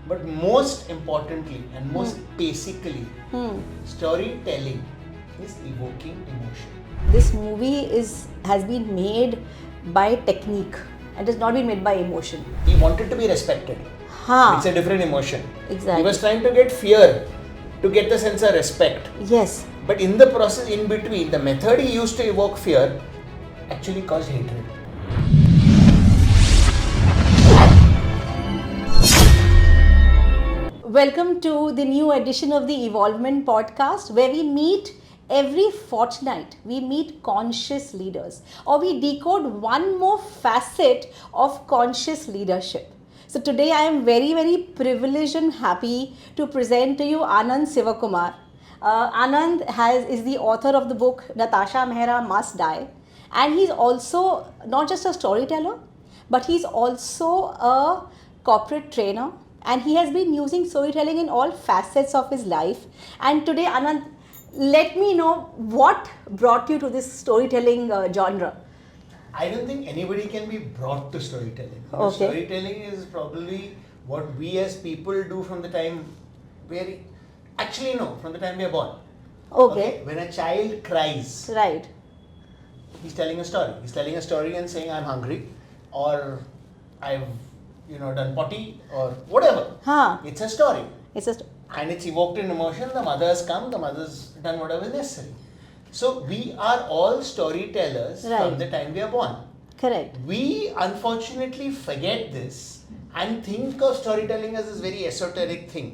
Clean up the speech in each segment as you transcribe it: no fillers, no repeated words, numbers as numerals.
But most importantly and most basically, storytelling is evoking emotion. This movie has been made by technique and has not been made by emotion. He wanted to be respected. It's a different emotion. Exactly. He was trying to get fear, to get the sense of respect. Yes. But in the process, in between, the method he used to evoke fear actually caused hatred. Welcome to the new edition of the E-volvement Podcast, where we meet every fortnight. We meet conscious leaders, or we decode one more facet of conscious leadership. So today I am very privileged and happy to present to you Anand Sivakumaran. Anand is the author of the book Natasha Mehra Must Die, and he's also not just a storyteller, but he's also a corporate trainer, and he has been using storytelling in all facets of his life. And today, Anand, let me know what brought you to this storytelling genre. I don't think anybody can be brought to storytelling. Okay. Storytelling is probably what we as people do from the time from the time we are born. Okay. When a child cries, Right. he's telling a story. He's telling a story and saying, I'm hungry, or I've done potty, or whatever. It's a story. It's just And it's evoked in emotion. The mother has come, the mother's done whatever is necessary. So we are all storytellers from the time we are born. correct. We unfortunately forget this and think of storytelling as this very esoteric thing.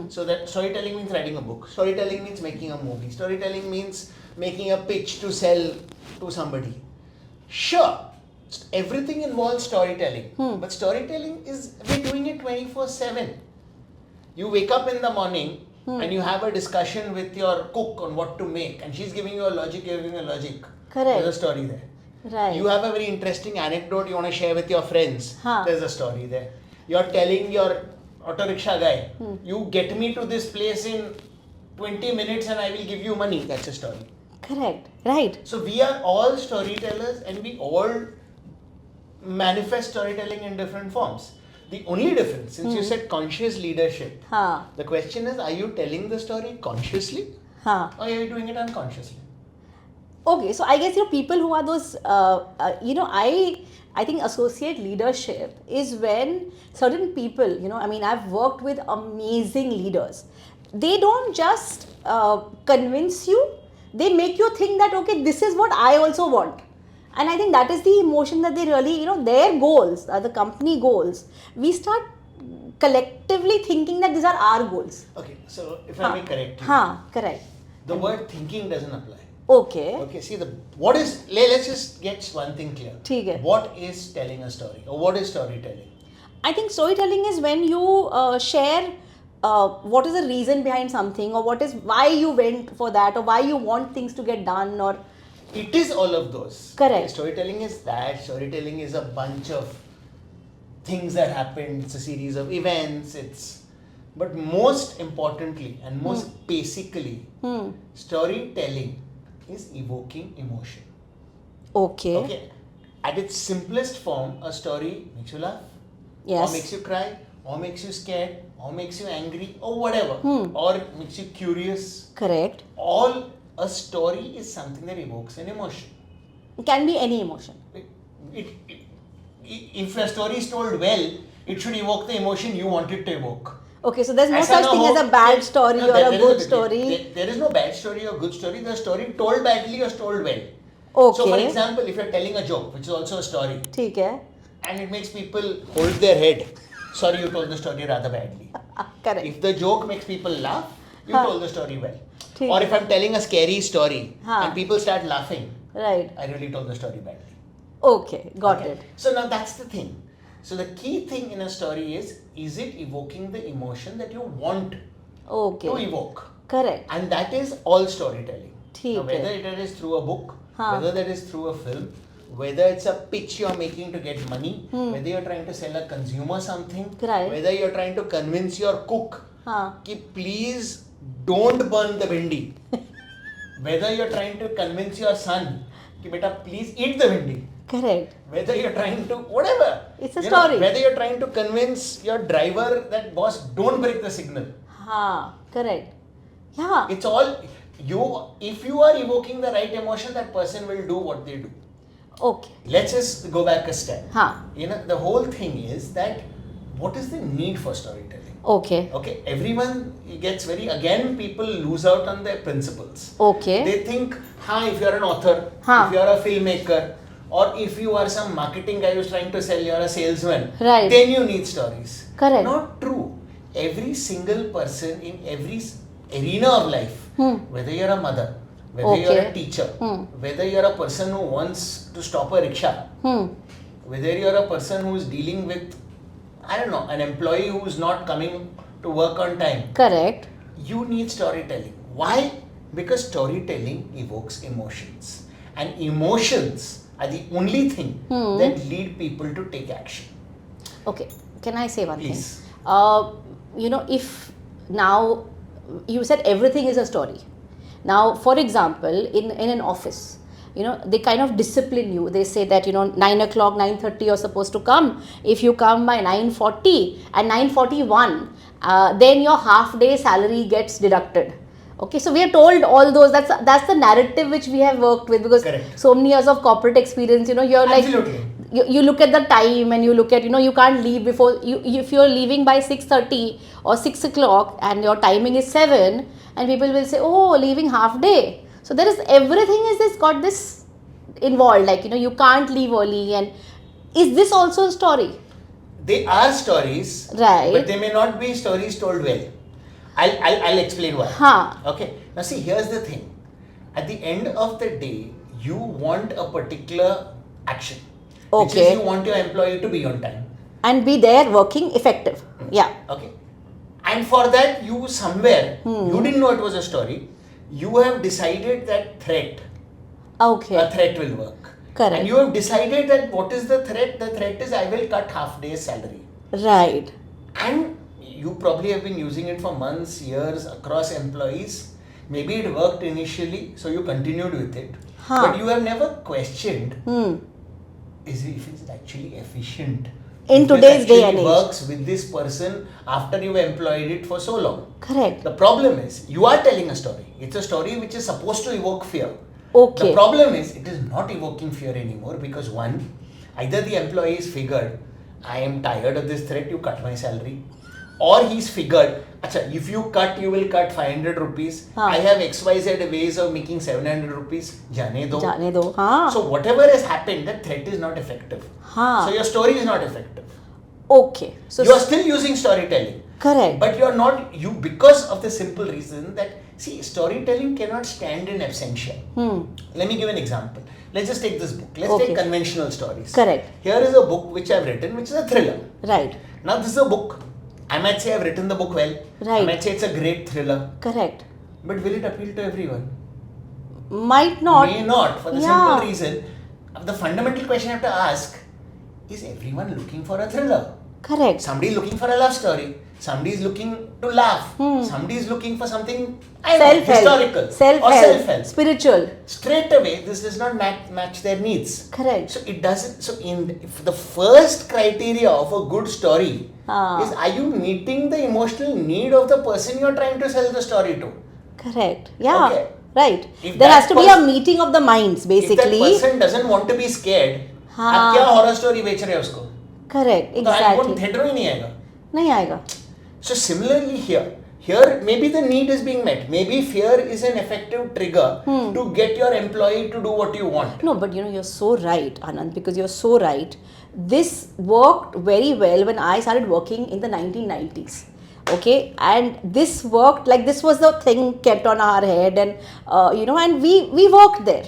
So that storytelling means writing a book. Storytelling means making a movie. Storytelling means making a pitch to sell to somebody. Sure, everything involves storytelling. But storytelling is, we're doing it 24/7. You wake up in the morning and you have a discussion with your cook on what to make, and she's giving you a logic, you're giving a logic. Correct. There's a story there. Right. You have a very interesting anecdote you want to share with your friends. There's a story there. You're telling your auto rickshaw guy, you get me to this place in 20 minutes and I will give you money. That's a story. Correct. Right. So we are all storytellers, and we all manifest storytelling in different forms. The only difference, since you said conscious leadership, the question is, are you telling the story consciously or are you doing it unconsciously? Okay, so I guess people who are those I think associate leadership is when certain people, I've worked with amazing leaders. They don't just convince you, they make you think that okay, this is what I also want. And I think that is the emotion that they really, their goals, the company goals, we start collectively thinking that these are our goals. Okay, so if I may correct you, Correct. the word thinking doesn't apply. Okay, see, let's just get one thing clear. ठीक है. What is telling a story, or what is storytelling? I think storytelling is when you share what is the reason behind something, or what is why you went for that, or why you want things to get done, or It is all of those. Correct. Storytelling is that. Storytelling is a bunch of things that happen. It's a series of events. But most importantly and most basically, storytelling is evoking emotion. Okay. At its simplest form, a story makes you laugh, Yes. or makes you cry, or makes you scared, or makes you angry, or whatever, or makes you curious. Correct. A story is something that evokes an emotion. It can be any emotion. If a story is told well, it should evoke the emotion you want it to evoke. Okay, so there's no Aisa such na thing ho- as a bad story No, or there a is good story. There is no bad story or good story. The story told badly or told well. Okay. So, for example, if you're telling a joke, which is also a story, ठीक है. and it makes people hold their head, sorry, you told the story rather badly. Correct. If the joke makes people laugh, you told the story well. ठीक Or है. if I'm telling a scary story and people start laughing, Right. I really told the story badly. Okay, got Okay. it. So now that's the thing. So the key thing in a story is it evoking the emotion that you want Okay. to evoke? Correct. And that is all storytelling. ठीक Now, है. whether it is through a book, whether that is through a film, whether it's a pitch you're making to get money, whether you're trying to sell a consumer something, Right. whether you're trying to convince your cook कि please don't burn the bhindi, whether you're trying to convince your son कि बेटा please eat the bhindi, Correct. Whether you're trying to, whatever. It's a story. Whether you're trying to convince your driver that boss, don't break the signal. Correct. Yeah. It's all, if you are evoking the right emotion, that person will do what they do. Okay. Let's just go back a step. Huh. The whole thing is that what is the need for storytelling? Okay. Okay, everyone gets people lose out on their principles. Okay. They think, if you're an author, if you're a filmmaker, or if you are some marketing guy who's trying to sell, you're a salesman, right, then you need stories. Correct. Not true. Every single person in every arena of life, whether you're a mother, whether you're a teacher, whether you're a person who wants to stop a rickshaw, whether you're a person who's dealing with, an employee who's not coming to work on time. Correct. You need storytelling. Why? Because storytelling evokes emotions. And emotions are the only thing that lead people to take action. Okay. Can I say one Please. thing? If now you said everything is a story. Now, for example, in an office, they kind of discipline you. They say that, 9 o'clock, 9:30 you're supposed to come. If you come by 9:40 and 9:41, then your half day salary gets deducted. Okay, so we are told all those. That's the narrative which we have worked with, because Correct. So many years of corporate experience, you're Absolutely. like, you look at the time and you look at, you can't leave before, if you're leaving by 6:30 or 6 o'clock and your timing is 7, and people will say, oh, leaving half day. So there is everything got this involved, like, you can't leave early. And is this also a story? They are stories, right, but they may not be stories told well. I'll explain why. Okay. Now see, here's the thing. At the end of the day, you want a particular action. Okay. Which is you want your employee to be on time. And be there working effective. Yeah. Okay. And for that, you somewhere, you didn't know it was a story. You have decided that threat. Okay. A threat will work. Correct. And you have decided that what is the threat? The threat is I will cut half day's salary. Right. And you probably have been using it for months, years, across employees. Maybe it worked initially, so you continued with it. But you have never questioned, if it's actually efficient. In today's day and age. Works with this person after you've employed it for so long. Correct. The problem is, you are telling a story. It's a story which is supposed to evoke fear. Okay. The problem is, it is not evoking fear anymore, because one, either the employee is figured, I am tired of this threat, you cut my salary. Or he's figured, if you cut, you will cut 500 rupees. I have XYZ ways of making 700 rupees. Jane do. So whatever has happened, that threat is not effective. So your story is not effective. Okay. So you are still using storytelling. Correct. But you are not, because of the simple reason that, storytelling cannot stand in absentia. Let me give an example. Let's just take this book. Let's take conventional stories. Correct. Here is a book which I have written, which is a thriller. Right. Now this is a book. I might say I've written the book well. Right. I might say it's a great thriller. Correct. But will it appeal to everyone? Might not. May not, for the simple reason. The fundamental question I have to ask, is everyone looking for a thriller? Correct. Somebody is looking for a love story. Somebody is looking to laugh. Somebody is looking for something historical. Self-help. Spiritual. Straight away, this does not match their needs. Correct. So it doesn't. So the first criteria of a good story is, are you meeting the emotional need of the person you are trying to sell the story to? Correct. Yeah. Okay. Right. There has to be a meeting of the minds, basically. If that person doesn't want to be scared, आप क्या horror story बेच रहे हो उसको? Correct. Exactly. तो theater ही नहीं आएगा. नहीं आएगा. So similarly here maybe the need is being met. Maybe fear is an effective trigger to get your employee to do what you want. No, but you're so right, Anand, because you're so right. This worked very well when I started working in the 1990s. Okay, and this worked, like this was the thing kept on our head, and and we worked there.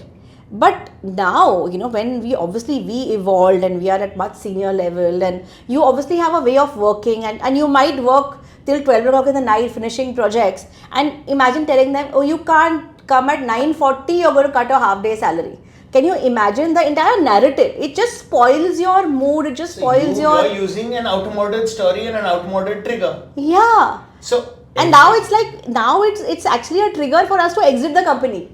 But now, when we evolved and we are at much senior level, and you obviously have a way of working, and you might work till 12 o'clock in the night finishing projects, and imagine telling them, oh, you can't come at 9:40, you're going to cut a half day salary. Can you imagine the entire narrative? It just spoils your mood, it just spoils you're using an outmoded story and an outmoded trigger. Yeah. So and now it's actually a trigger for us to exit the company.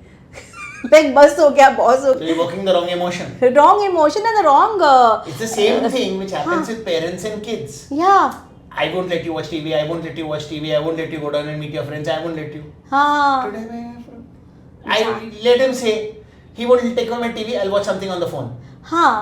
Like bus ho gaya, boss ho So you're evoking the wrong emotion. wrong emotion and the wrong. It's the same thing which happens with parents and kids. Yeah. I won't let you watch TV, I won't let you watch TV, I won't let you go down and meet your friends, I won't let you. Today, I let him say, he won't take on my TV, I'll watch something on the phone.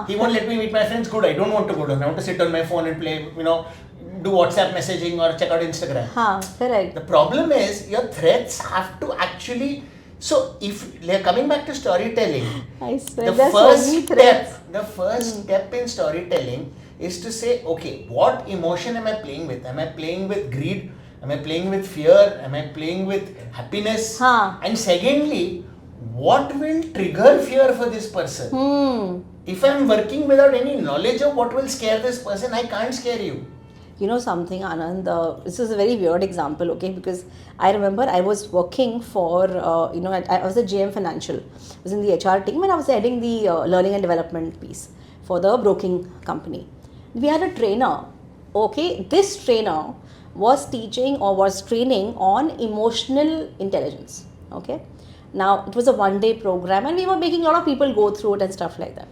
He won't let me meet my friends, good, I don't want to go down. I want to sit on my phone and play, do WhatsApp messaging or check out Instagram. Correct. The problem is, your threats have to actually... So, if coming back to storytelling, I swear, the first step in storytelling is to say, okay, what emotion am I playing with? Am I playing with greed? Am I playing with fear? Am I playing with happiness? And secondly, what will trigger fear for this person? If I am working without any knowledge of what will scare this person, I can't scare you. You know something, Anand, this is a very weird example, okay, because I remember I was working for, I was a GM Financial. I was in the HR team and I was heading the learning and development piece for the broking company. We had a trainer, okay, this trainer was teaching or was training on emotional intelligence, okay. Now, it was a one-day program and we were making a lot of people go through it and stuff like that.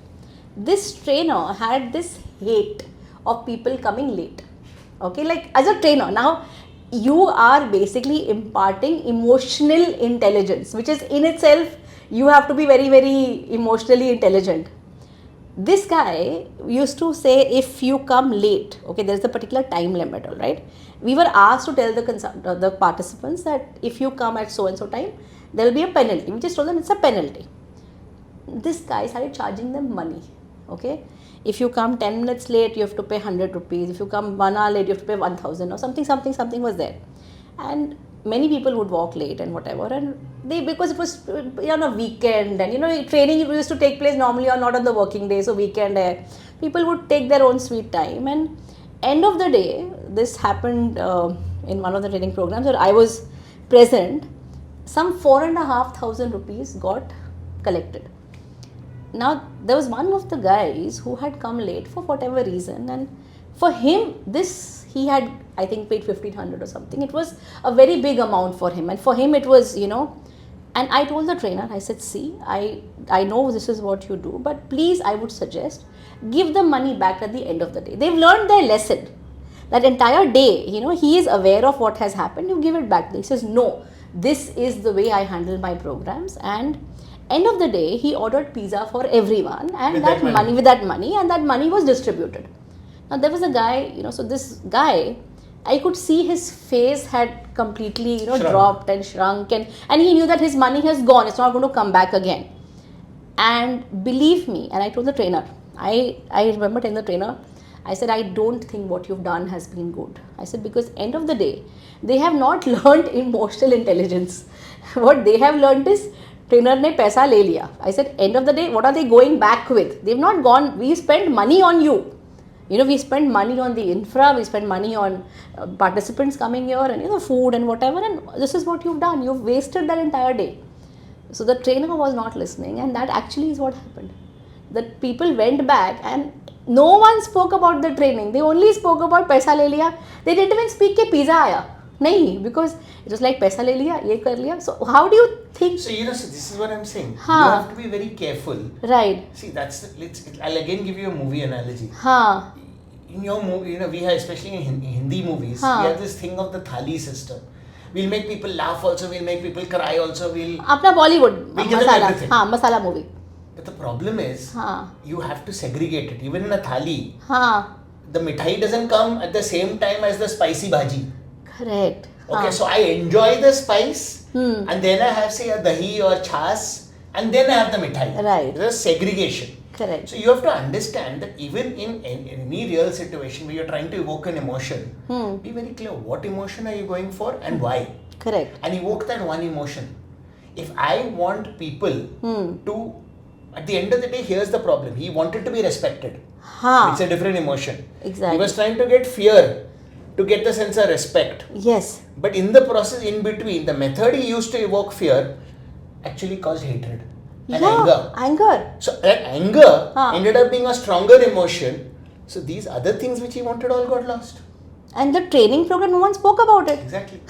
This trainer had this hate of people coming late. Okay, like as a trainer, now you are basically imparting emotional intelligence, which is in itself, you have to be very, very emotionally intelligent. This guy used to say, if you come late, okay, there's a particular time limit, all right. We were asked to tell the participants that if you come at so and so time, there will be a penalty. We just told them it's a penalty. This guy started charging them money, okay. If you come 10 minutes late, you have to pay 100 rupees. If you come 1 hour late, you have to pay 1000 or something was there. And many people would walk late and whatever. And because it was on a weekend and training used to take place normally or not on the working day. So weekend, people would take their own sweet time. And end of the day, this happened in one of the training programs where I was present. Some 4,500 rupees got collected. Now, there was one of the guys who had come late for whatever reason, and for him, he had, I think, paid 1,500 or something. It was a very big amount for him, and for him it was, and I told the trainer, I said, see, I know this is what you do, but please, I would suggest, give the money back at the end of the day. They've learned their lesson. That entire day, he is aware of what has happened, you give it back. He says, no, this is the way I handle my programs, and end of the day, he ordered pizza for everyone and with that money was distributed. Now there was a guy, so this guy, I could see his face had completely, dropped and shrunk and he knew that his money has gone. It's not going to come back again. And believe me, and I told the trainer, I remember telling the trainer, I said, I don't think what you've done has been good. I said, because end of the day, they have not learned emotional intelligence. What they have learned is, trainer ne paisa le liya. I said, end of the day, what are they going back with? They've not gone, we spend money on you. We spend money on the infra, we spend money on participants coming here and, food and whatever. And this is what you've done. You've wasted that entire day. So the trainer was not listening, and that actually is what happened. The people went back and no one spoke about the training. They only spoke about paisa le liya. They didn't even speak ke pizza aaya. Nahi, because it was like paisa le liya, ye kar liya. So how do you think? So this is what I'm saying. You have to be very careful. Right. See, I'll again give you a movie analogy. In your movie, we have, especially in Hindi movies, we have this thing of the thali system. We'll make people laugh also, we'll make people cry also, Apna Bollywood, we'll give them everything. Masala movie. But the problem is, you have to segregate it. Even in a thali, the mithai doesn't come at the same time as the spicy bhaji. Correct. Okay, so I enjoy the spice and then I have, say, a dahi or chas and then I have the mithai. Right. There's segregation. Correct. So you have to understand that even in any real situation where you're trying to evoke an emotion, be very clear what emotion are you going for and why. Correct. And evoke that one emotion. If I want people to, at the end of the day, here's the problem. He wanted to be respected. It's a different emotion. Exactly. He was trying to get fear, to get the sense of respect. Yes. But in the process, in between, the method he used to evoke fear actually caused hatred and anger. So that anger ended up being a stronger emotion. So these other things which he wanted all got lost. And the training program, no one spoke about it. Exactly.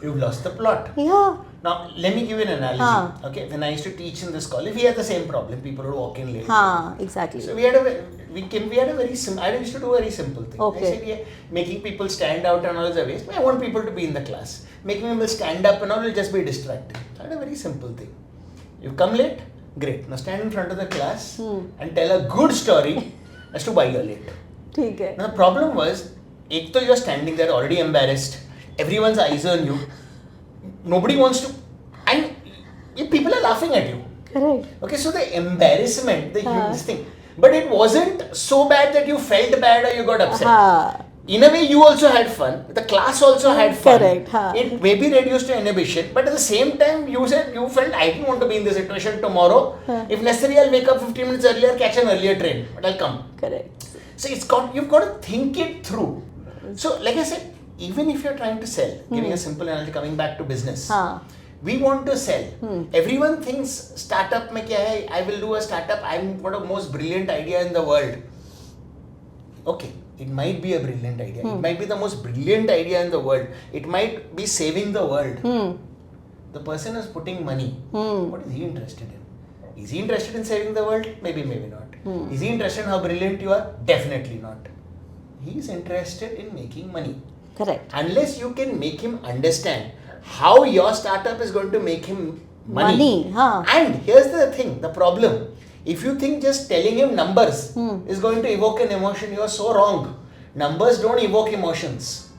You've lost the plot. Yeah. Now, let me give you an analogy. हाँ. Okay, when I used to teach in this college, we had the same problem. People would walk in late. हाँ, exactly. So we had a very simple. I used to do a very simple thing. Okay. I said, yeah, making people stand out and all is a waste. I want people to be in the class. Making people stand up and all will just be distracting. So I had a very simple thing. You come late, great. Now stand in front of the class and tell a good story as to why you're late. ठीक है. Now the problem was, एक तो you're standing there already embarrassed. Everyone's eyes on you. Nobody wants to, and people are laughing at you. Correct. Okay, so the embarrassment, this thing, but it wasn't so bad that you felt bad or you got upset. In a way, you also had fun. The class also had fun. Correct. It maybe reduced your inhibition, but at the same time, you said you felt I didn't want to be in this situation tomorrow. If necessary, I'll wake up 15 minutes earlier, catch an earlier train, but I'll come. Correct. So you've got to think it through. So, like I said, even if you're trying to sell, giving a simple analogy, coming back to business, we want to sell. Everyone thinks startup mein kya hai? I will do a startup. I'm got the most brilliant idea in the world. Okay, it might be a brilliant idea. It might be the most brilliant idea in the world. It might be saving the world. The person is putting money. What is he interested in? Is he interested in saving the world? Maybe, maybe not. Is he interested in how brilliant you are? Definitely not. He is interested in making money. Correct. Unless you can make him understand how your startup is going to make him money. And here's the thing, the problem. If you think just telling him numbers is going to evoke an emotion, you are so wrong. Numbers don't evoke emotions.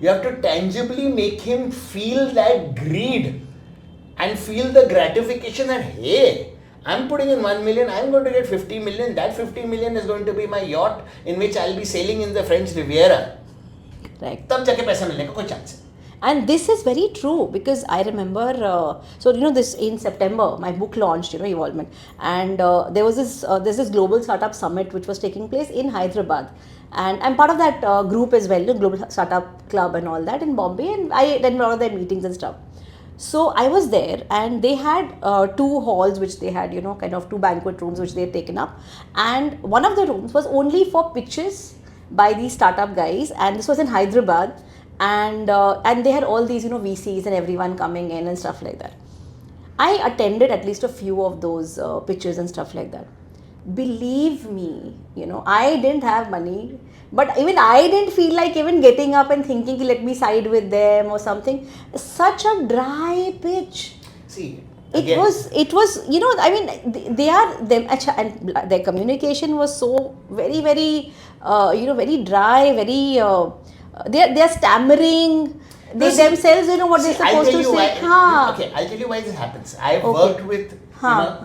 You have to tangibly make him feel that greed and feel the gratification that, hey, I'm putting in 1 million, I'm going to get 50 million. That 50 million is going to be my yacht in which I'll be sailing in the French Riviera. Right. तब जाके पैसा मिलने का कोई chance है. And this is very true because I remember, this in September, my book launched, E-volvement, and there was there's this global startup summit which was taking place in Hyderabad, and I'm part of that group as well, the global startup club and all that in Bombay, and I attended a lot of their meetings and stuff. So I was there, and they had 2 halls which they had, kind of 2 banquet rooms which they had taken up, and one of the rooms was only for pitches by these startup guys, and this was in Hyderabad. And they had all these, VCs and everyone coming in and stuff like that. I attended at least a few of those pitches and stuff like that. Believe me, I didn't have money, but even I didn't feel like even getting up and thinking, let me side with them or something. Such a dry pitch. See, again, it was, they are them, and their communication was so very, very, very dry, very. They are stammering. They themselves don't know what they're supposed to say. Okay, I'll tell you why this happens. I've worked with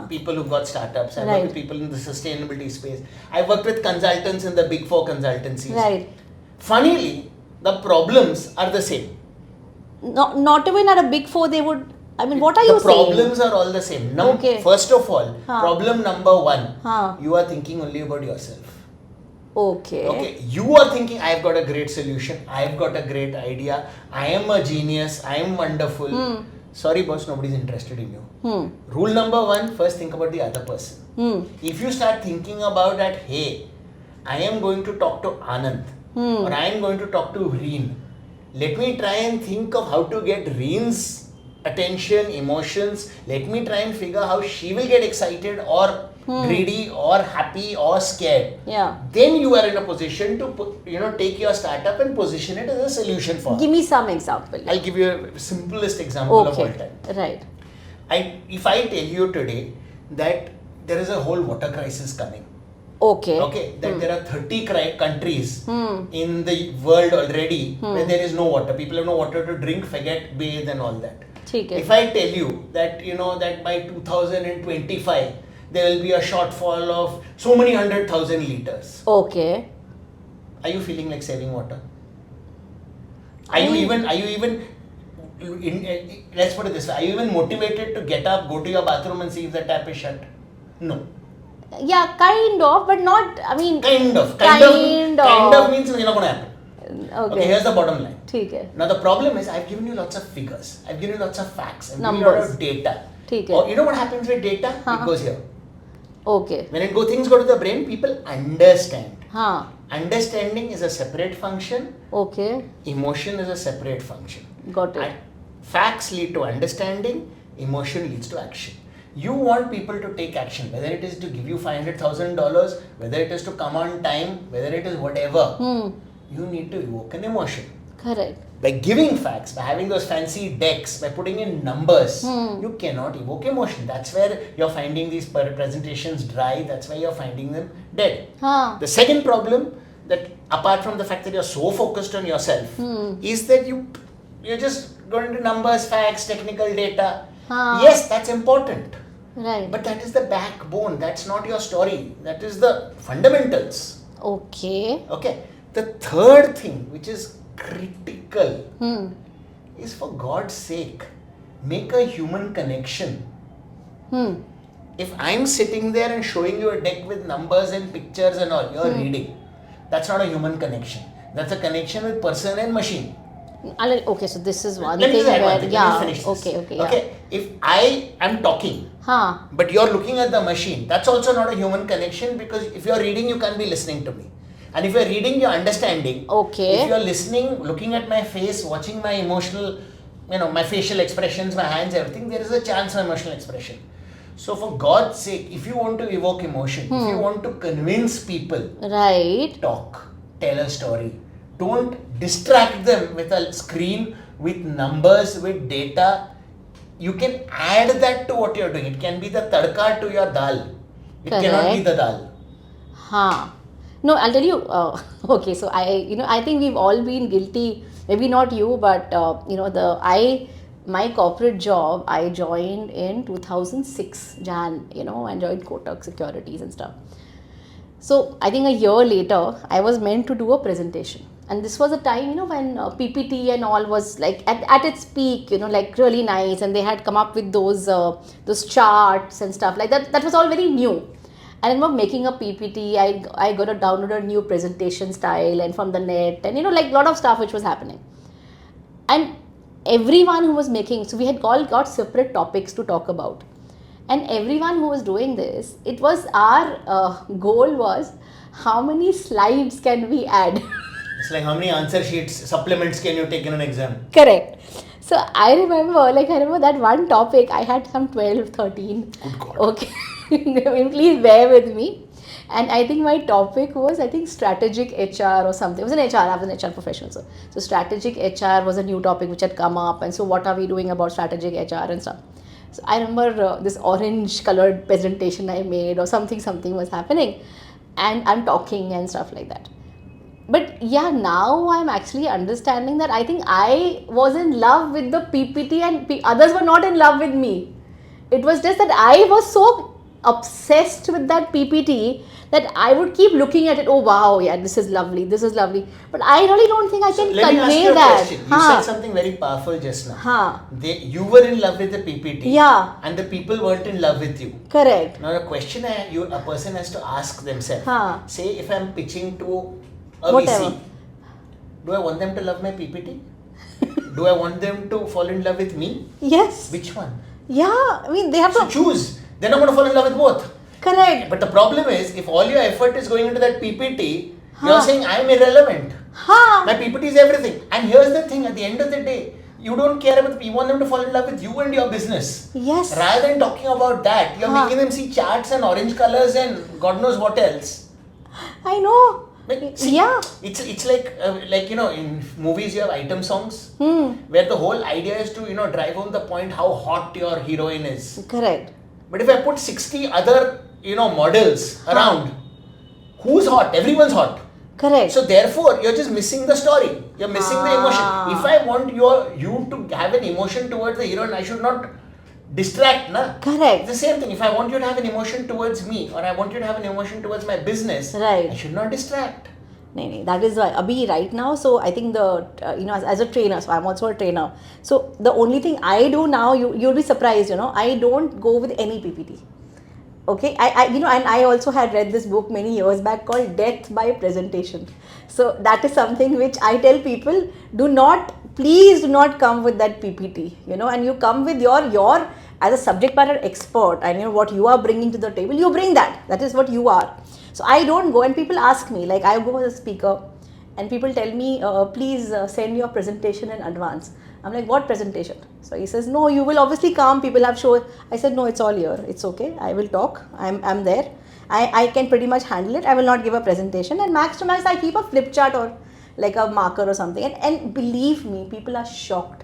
people who've got startups. I've worked with people in the sustainability space. I've worked with consultants in the big 4 consultancies. Right. Funnily, the problems are the same. Not even at a big 4 they would. What are you saying? The problems are all the same. First of all, problem number 1, you are thinking only about yourself. Okay, you are thinking, I've got a great solution, I've got a great idea, I am a genius, I am wonderful. Sorry boss, nobody's interested in you. Rule number 1, first think about the other person. If you start thinking about that, hey, I am going to talk to Anand or I am going to talk to Reen, let me try and think of how to get Reen's attention, emotions, let me try and figure how she will get excited or greedy or happy or scared. Then you are in a position to take your startup and position it as a solution for. Give me some example. I'll give you a simplest example of all time. Right. If I tell you today that there is a whole water crisis coming. That there are 30 countries in the world already where there is no water. People have no water to drink, forget, bathe and all that. If I tell you that that by 2025 there will be a shortfall of so many 100,000 liters. Are you feeling like saving water? Are you even let's put it this way, are you even motivated to get up, go to your bathroom and see if the tap is shut? No. Yeah, kind of, but not, Kind of means it's not going to happen. Okay, here's the bottom line. Now the problem is, I've given you lots of figures, I've given you lots of facts, I've given you a lot of data. Or you know what happens with data? It goes here. When things go to the brain, people understand. Understanding is a separate function. Emotion is a separate function. Got it. And Facts lead to understanding, emotion leads to action. You want people to take action, whether it is to give you $500,000, whether it is to come on time, whether it is whatever. You need to evoke an emotion. Correct. By giving facts, by having those fancy decks, by putting in numbers, you cannot evoke emotion. That's where you're finding these presentations dry. That's why you're finding them dead. The second problem, that apart from the fact that you're so focused on yourself, is that you're just going to numbers, facts, technical data. Yes, that's important. Right. But that is the backbone. That's not your story. That is the fundamentals. Okay. Okay. The third thing, which is critical, is, for God's sake, make a human connection. If I'm sitting there and showing you a deck with numbers and pictures and all, you're reading. That's not a human connection. That's a connection with person and machine. Okay, so this is one Let me thing just add one where, thing. yeah, Let me finish this. okay. If I am talking, but you're looking at the machine, that's also not a human connection, because if you're reading, you can't be listening to me. And if you're reading, you're understanding. Okay. If you're listening, looking at my face, watching my emotional, my facial expressions, my hands, everything, there is a chance of emotional expression. So for God's sake, if you want to evoke emotion, if you want to convince people, right, talk, tell a story. Don't distract them with a screen, with numbers, with data. You can add that to what you're doing. It can be the tadka to your dal. It cannot be the dal. No, I'll tell you. Okay, so I think we've all been guilty. Maybe not you, but my corporate job, I joined in 2006 Jan. And joined Kotak Securities and stuff. So I think a year later, I was meant to do a presentation. And this was a time, when PPT and all was like at its peak, like really nice. And they had come up with those charts and stuff like that. That was all very new. And I remember making a PPT. I got to download a new presentation style and from the net, and like a lot of stuff which was happening. And everyone who was making, so we had all got separate topics to talk about. And everyone who was doing this, it was our goal was, how many slides can we add? It's like, how many answer sheets, supplements can you take in an exam? Correct. So I remember that one topic, I had some 12, 13. Good God. Okay. Please bear with me. And I think my topic was, strategic HR or something. It was an HR, I was an HR professional. So strategic HR was a new topic which had come up. And so what are we doing about strategic HR and stuff. So I remember this orange colored presentation I made, or something was happening. And I'm talking and stuff like that. But yeah, now I'm actually understanding that I think I was in love with the PPT and others were not in love with me. It was just that I was so obsessed with that PPT that I would keep looking at it. Oh wow, yeah, this is lovely. But I really don't think I can Let me ask convey you a that. question. You said something very powerful just now. You were in love with the PPT. Yeah. And the people weren't in love with you. Correct. Now, a question a person has to ask themselves. Say, if I'm pitching to a Whatever. VC, do I want them to love my PPT? Do I want them to fall in love with me? Yes. Which one? Yeah, they have So choose. They're not going to fall in love with both. Correct. But the problem is, if all your effort is going into that PPT, you're saying I'm irrelevant. My PPT is everything. And here's the thing, at the end of the day, you don't care about, you want them to fall in love with you and your business. Yes. Rather than talking about that, you're making them see charts and orange colors and God knows what else. I know. See, it's like in movies you have item songs where the whole idea is to drive home the point how hot your heroine is. Correct. But if I put 60 other models around, who's hot? Everyone's hot. Correct. So therefore you're just missing the story. You're missing the emotion. If I want you to have an emotion towards the heroine, I should not distract, na? Correct. It's the same thing. If I want you to have an emotion towards me, or I want you to have an emotion towards my business, right, I should not distract. No, that is why Abhi right now. So I think as a trainer, so I'm also a trainer. So the only thing I do now, you'll be surprised. I don't go with any PPT. Okay, and I also had read this book many years back called Death by Presentation. So that is something which I tell people: please do not come with that PPT. And you come with your as a subject matter expert, and what you are bringing to the table, you bring that. That is what you are. So I don't go, and people ask me, like I go as a speaker, and people tell me, please send your presentation in advance. I'm like, what presentation? So he says, no, you will obviously come, people have show. I said, no, it's all here. It's okay. I will talk. I'm there. I can pretty much handle it. I will not give a presentation. And max to max, I keep a flip chart or like a marker or something. And believe me, people are shocked.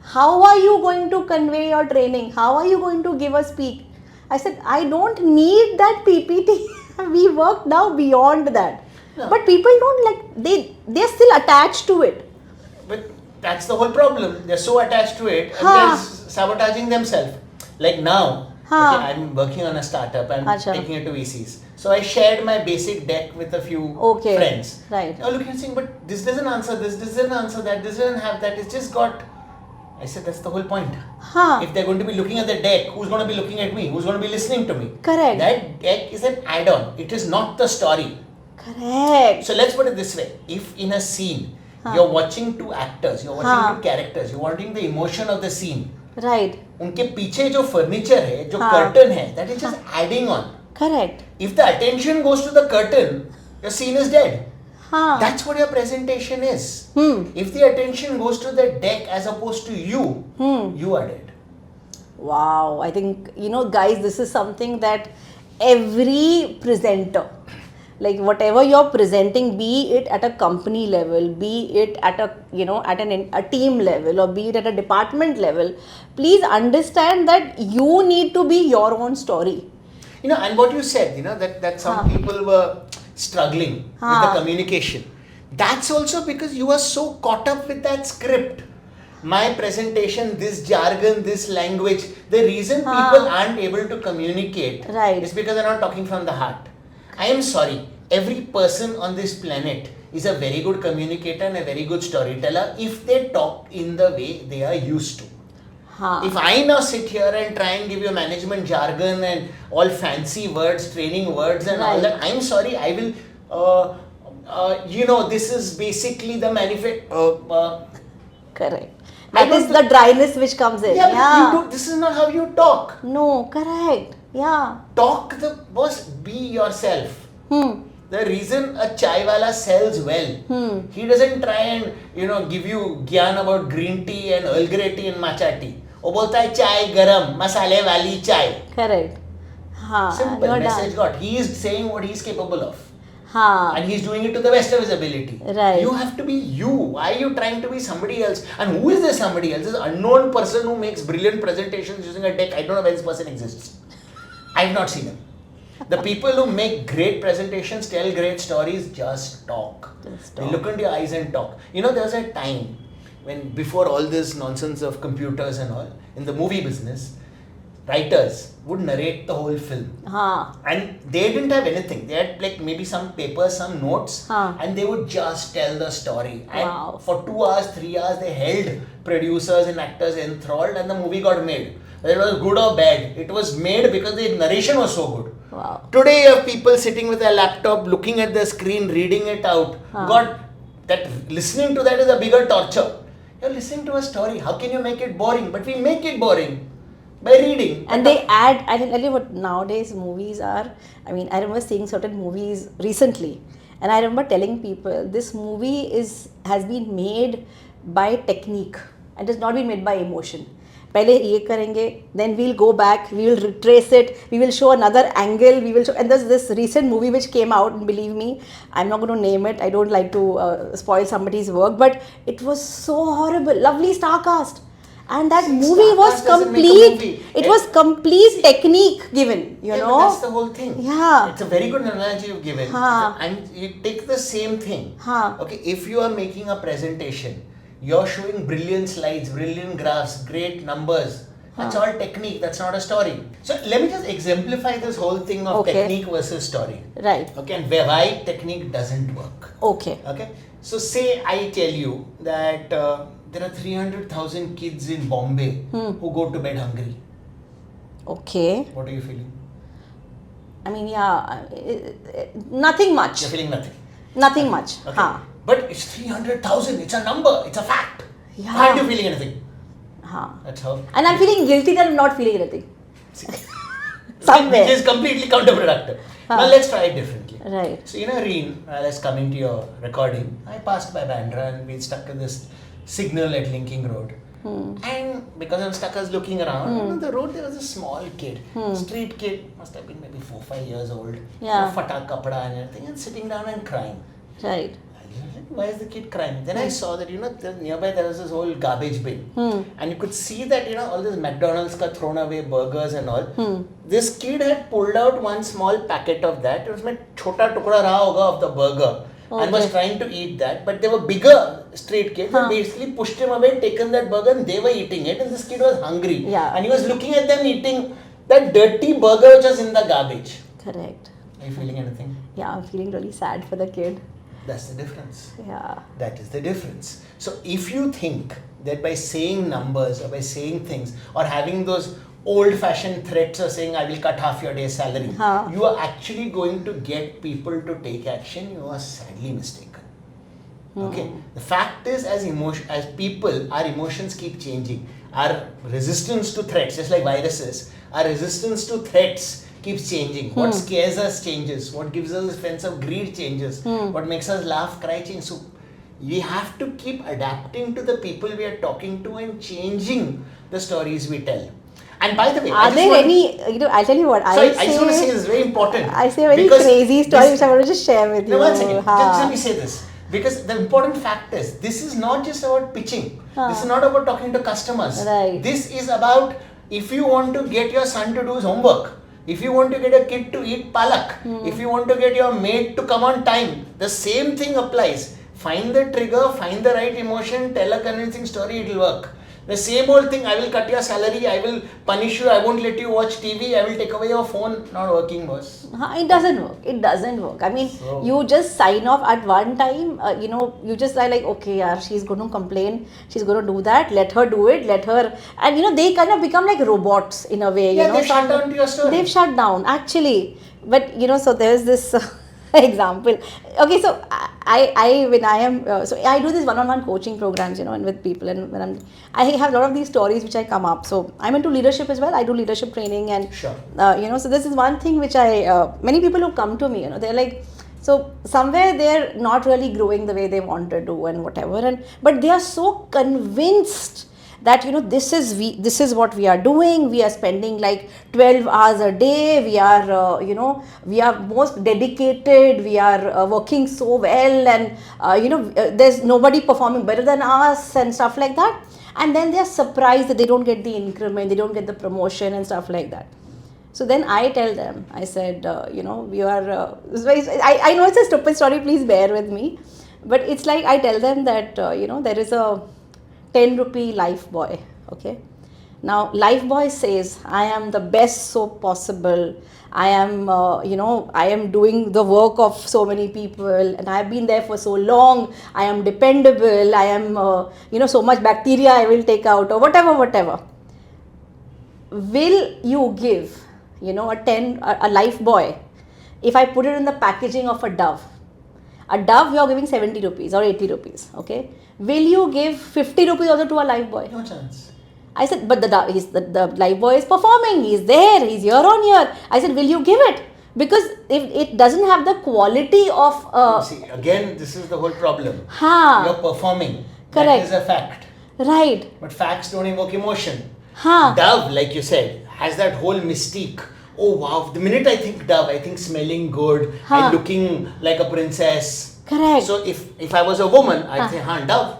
How are you going to convey your training? How are you going to give a speak? I said, I don't need that PPT. We work now beyond that. No. But people don't like, they're still attached to it. But that's the whole problem. They're so attached to it and they're sabotaging themselves. Like now, okay, I'm working on a startup and taking it to VCs. So I shared my basic deck with a few friends. Right. They're looking and saying, but this doesn't answer this doesn't answer that, this doesn't have that, it's just got... I said, that's the whole point. If they're going to be looking at the deck, who's going to be looking at me? Who's going to be listening to me? Correct. That deck is an add-on. It is not the story. Correct. So let's put it this way. If in a scene, you're watching two actors, you're watching two characters, you're watching the emotion of the scene. Right. उनके पीछे जो furniture है, जो curtain है, that is just adding on. Correct. If the attention goes to the curtain, your scene is dead. That's what your presentation is. If the attention goes to the deck as opposed to you, you are dead. Wow. I think, guys, this is something that every presenter, like whatever you're presenting, be it at a company level, be it at a, at a team level, or be it at a department level, please understand that you need to be your own story. And what you said, that some people were struggling with the communication. That's also because you are so caught up with that script. My presentation, this jargon, this language. The reason people aren't able to communicate is because they're not talking from the heart. I am sorry. Every person on this planet is a very good communicator and a very good storyteller if they talk in the way they are used to. If I now sit here and try and give you management jargon and all fancy words, training words and all that, I'm sorry, I will, this is basically the correct. That is the dryness which comes in. This is not how you talk. No, correct. Talk be yourself. The reason a chai wala sells well, he doesn't try and give you gyan about green tea and Earl Grey tea and matcha tea. वो बोलता है चाय गरम मसाले वाली चाय. Correct. Simple message got. He is saying what he is capable of. And he is doing it to the best of his ability. Right. You have to be you. Why are you trying to be somebody else? And who is this somebody else? This unknown person who makes brilliant presentations using a deck. I don't know where this person exists. I have not seen him. The people who make great presentations, tell great stories, just talk. They look into your eyes and talk. There was a time when before all this nonsense of computers and all, in the movie business, writers would narrate the whole film. And they didn't have anything. They had like maybe some papers, some notes, and they would just tell the story. And for 2 hours, 3 hours, they held producers and actors enthralled and the movie got made. Whether it was good or bad, it was made because the narration was so good. Today you have people sitting with a laptop, looking at the screen, reading it out. God, that listening to that is a bigger torture. You're listening to a story. How can you make it boring? But we make it boring by reading. And they add, I tell you what, nowadays movies are, I remember seeing certain movies recently. And I remember telling people, this movie has been made by technique and has not been made by emotion. पहले ये करेंगे, then we'll go back, we will retrace it, we will show another angle, we will show, and there's this recent movie which came out, and believe me, I'm not going to name it, I don't like to spoil somebody's work, but it was so horrible, lovely star cast, and that movie was complete, it was complete technique given, you know. But that's the whole thing. Yeah. It's a very good analogy you've given. And you take the same thing. Okay, if you are making a presentation, you're showing brilliant slides, brilliant graphs, great numbers. That's all technique, that's not a story. So let me just exemplify this whole thing of technique versus story. Right. Okay, and why technique doesn't work. Okay. So say I tell you that there are 300,000 kids in Bombay who go to bed hungry. Okay. What are you feeling? Nothing much. You're feeling nothing. Nothing much. Okay. But it's 300,000, it's a number, it's a fact. Yeah. Why aren't you feeling anything? That's how. And I'm feeling guilty that I'm not feeling anything. Somewhere. Which is completely counterproductive. Now let's try it differently. Right. So Reen, while I was coming to your recording, I passed by Bandra and we stuck in this signal at Linking Road. And because I'm stuck, I was looking around. And on the road, there was a small kid, street kid, must have been maybe 4-5 years old. Yeah. Fata kapda and everything, and sitting down and crying. Right. Why is the kid crying? Then I saw that, nearby there was this whole garbage bin. And you could see that, all this McDonald's ka thrown away burgers and all. This kid had pulled out one small packet of that. It was my chota tukda raha hoga of the burger. And was trying to eat that. But there were bigger street kids who basically pushed him away, taken that burger, and they were eating it. And this kid was hungry. Yeah. And he was looking at them eating that dirty burger which was in the garbage. Correct. Are you feeling anything? Yeah, I'm feeling really sad for the kid. That's the difference. Yeah. That is the difference. So if you think that by saying numbers or by saying things or having those old-fashioned threats or saying I will cut half your day's salary, you are actually going to get people to take action, you are sadly mistaken. Okay. The fact is, as people, our emotions keep changing. Our resistance to threats, just like viruses, our resistance to threats keeps changing. What scares us changes. What gives us a sense of greed changes. What makes us laugh, cry changes. So we have to keep adapting to the people we are talking to and changing the stories we tell. And by the way, I'll tell you what, I just want to say this is very important. I say a very crazy story which I want to just share with you. No, one second. Just let me say this. Because the important fact is, this is not just about pitching. This is not about talking to customers. Right. This is about if you want to get your son to do his homework, if you want to get a kid to eat palak, if you want to get your maid to come on time, the same thing applies. Find the trigger, find the right emotion, tell a convincing story, it will work. The same old thing, I will cut your salary, I will punish you, I won't let you watch TV, I will take away your phone, not working, boss. It doesn't work. It doesn't work. I mean, you just sign off at one time, you just are like, okay, yeah, she's going to complain, she's going to do that, let her do it, and they kind of become like robots in a way. Yeah, they've shut down to your story. They've shut down, actually. But, so there's this example. Okay, so I do this one-on-one coaching programs, and with people, and when I have a lot of these stories which I come up. So I'm into leadership as well. I do leadership training, and sure. So this is one thing which many people who come to me, they're like, so somewhere they're not really growing the way they want to do and whatever, but they are so convinced that this is what we are doing. We are spending like 12 hours a day. We are we are most dedicated. We are working so well, and there's nobody performing better than us and stuff like that. And then they are surprised that they don't get the increment, they don't get the promotion and stuff like that. So then I tell them, I said, we are. I know it's a stupid story. Please bear with me, but it's like I tell them that there is a 10 rupee life boy. Okay, now life boy says, I am the best soap possible. I am I am doing the work of so many people, and I have been there for so long. I am dependable. I am so much bacteria I will take out, or whatever. Will you give a life boy if I put it in the packaging of a Dove? A Dove, you are giving 70 rupees or 80 rupees. Okay, will you give 50 rupees also to a life boy? No chance. I said, but the life boy is performing. He's there. He's year on year. I said, will you give it? Because if it doesn't have the quality of. See, again, this is the whole problem. You're performing. Correct. That is a fact. Right. But facts don't evoke emotion. Dove, like you said, has that whole mystique. Oh wow, the minute I think Dove, I think smelling good and looking like a princess. Correct. So if I was a woman, I'd say, Dove.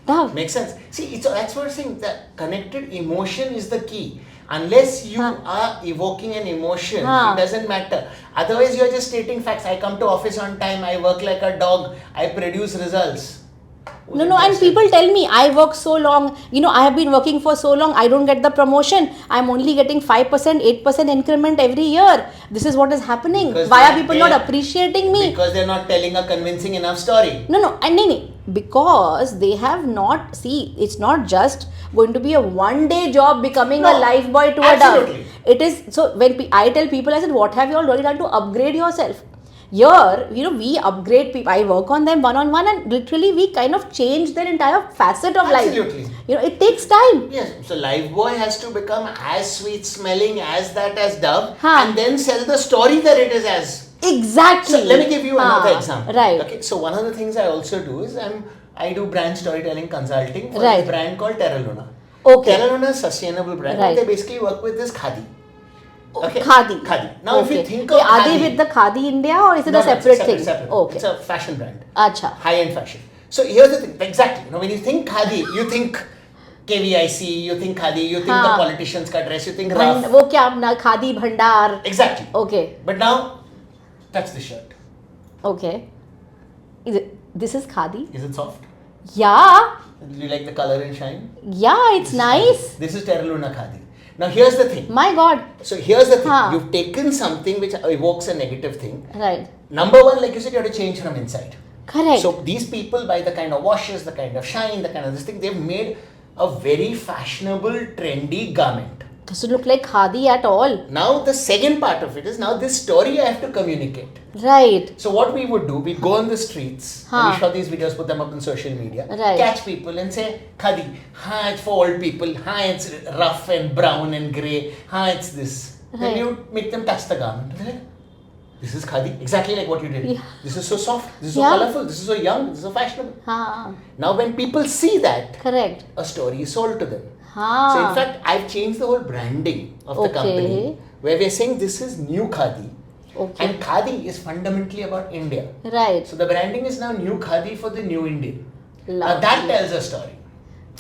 Dove. Makes sense. See, that's what I'm saying. That connected emotion is the key. Unless you are evoking an emotion, it doesn't matter. Otherwise, you're just stating facts. I come to office on time, I work like a dog, I produce results. No, and people tell me, I work so long, I have been working for so long, I don't get the promotion. I'm only getting 5%, 8% increment every year. This is what is happening. Because why are people not appreciating me? Because they're not telling a convincing enough story. No, because they have not, it's not just going to be a one-day job becoming a life boy to a Dove. It is, so when I tell people, I said, what have you already done to upgrade yourself? Here, we upgrade people. I work on them one-on-one, and literally we kind of change their entire facet of life. Absolutely. It takes time. Yes. So Lifebuoy has to become as sweet smelling as Dove, and then sell the story that it is as. Exactly. So let me give you another example. Right. Okay. So one of the things I also do is I'm I do brand storytelling consulting for Right. a brand called Terra Luna. Okay. Terra Luna is a sustainable brand. Right. They basically work with this khadi. Okay. Khadi. Now, if you think of Are they khadi, with the Khadi India or is it no, a separate thing? Separate. Okay. It's a fashion brand. Acha. High-end fashion. So here's the thing. Exactly. When you think khadi, you think KVIC, you think khadi, you think the politicians ka dress, you think rough. वो क्या अपना Khadi Bhandar. Exactly. Okay. But now, that's the shirt. Okay. This is Khadi? Is it soft? Yeah. Do you like the color and shine? Yeah, it's nice. This is Terra Luna khadi. Now here's the thing. My God. So here's the thing. You've taken something which evokes a negative thing. Right. Number one, like you said, you have to change from inside. Correct. So these people, by the kind of washes, the kind of shine, the kind of this thing, they've made a very fashionable, trendy garment. Doesn't look like Khadi at all. Now the second part of it is, now this story I have to communicate. Right. So what we would do, we'd go on the streets, and we shot these videos, put them up on social media, catch people and say, Khadi, it's for old people, it's rough and brown and grey, it's this. Then you make them touch the garment. They're like, this is Khadi, exactly like what you did. Yeah. This is so soft, this is so colourful, this is so young, this is so fashionable. Now when people see that, correct, a story is sold to them. So in fact, I've changed the whole branding of the company, where we're saying this is new Khadi. Okay. And Khadi is fundamentally about India. Right. So the branding is now new Khadi for the new Indian. Lovely. Now that tells a story.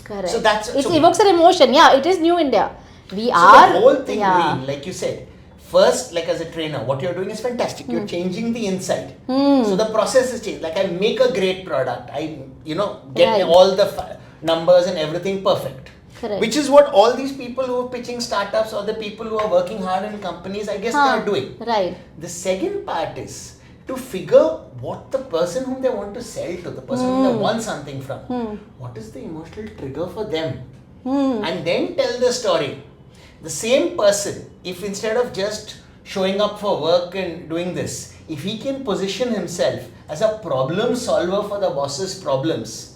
Correct. So that's it evokes an emotion. Yeah, it is new India. So the whole thing, Green, like you said, first, like as a trainer, what you're doing is fantastic. You're changing the inside. So the process is changed. Like I make a great product. I, get all the numbers and everything perfect. Correct. Which is what all these people who are pitching startups or the people who are working hard in companies, I guess they are doing. Right. The second part is to figure what the person whom they want to sell to, the person whom they want something from, what is the emotional trigger for them? And then tell the story. The same person, if instead of just showing up for work and doing this, if he can position himself as a problem solver for the boss's problems,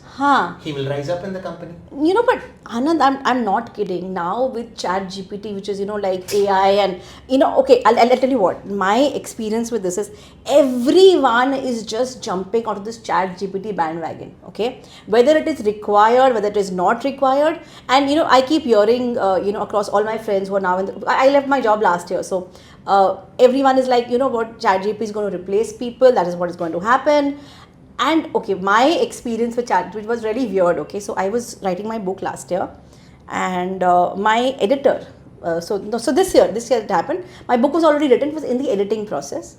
he will rise up in the company. But Anand, I'm not kidding. Now with ChatGPT, which is, like AI and, okay, I'll tell you what, my experience with this is everyone is just jumping onto this ChatGPT bandwagon, okay? Whether it is required, whether it is not required. And, I keep hearing, across all my friends who are now I left my job last year. So everyone is like, what, ChatGPT is going to replace people. That is what is going to happen. And okay, my experience with ChatGPT was really weird. Okay, so I was writing my book last year, and my editor. So this year it happened. My book was already written. It was in the editing process.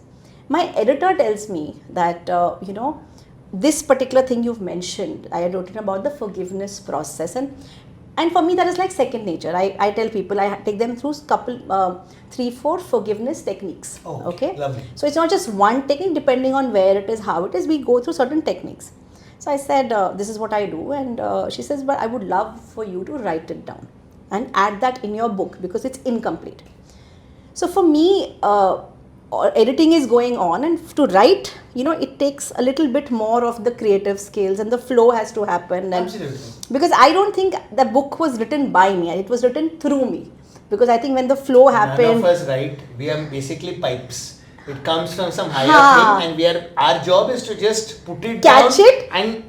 My editor tells me that this particular thing you've mentioned, I had written about the forgiveness process, and for me that is like second nature. I tell people, I take them through 3-4 forgiveness techniques. Okay, lovely. So it's not just one technique, depending on where it is, how it is, we go through certain techniques. So I said, this is what I do, and she says, but I would love for you to write it down and add that in your book because it's incomplete. So for me, editing is going on, and to write, it takes a little bit more of the creative skills, and the flow has to happen. And absolutely. Because I don't think the book was written by me, it was written through me. Because I think when the flow happened, none of us write. We are basically pipes. It comes from some higher thing, and our job is to just put it catch down it and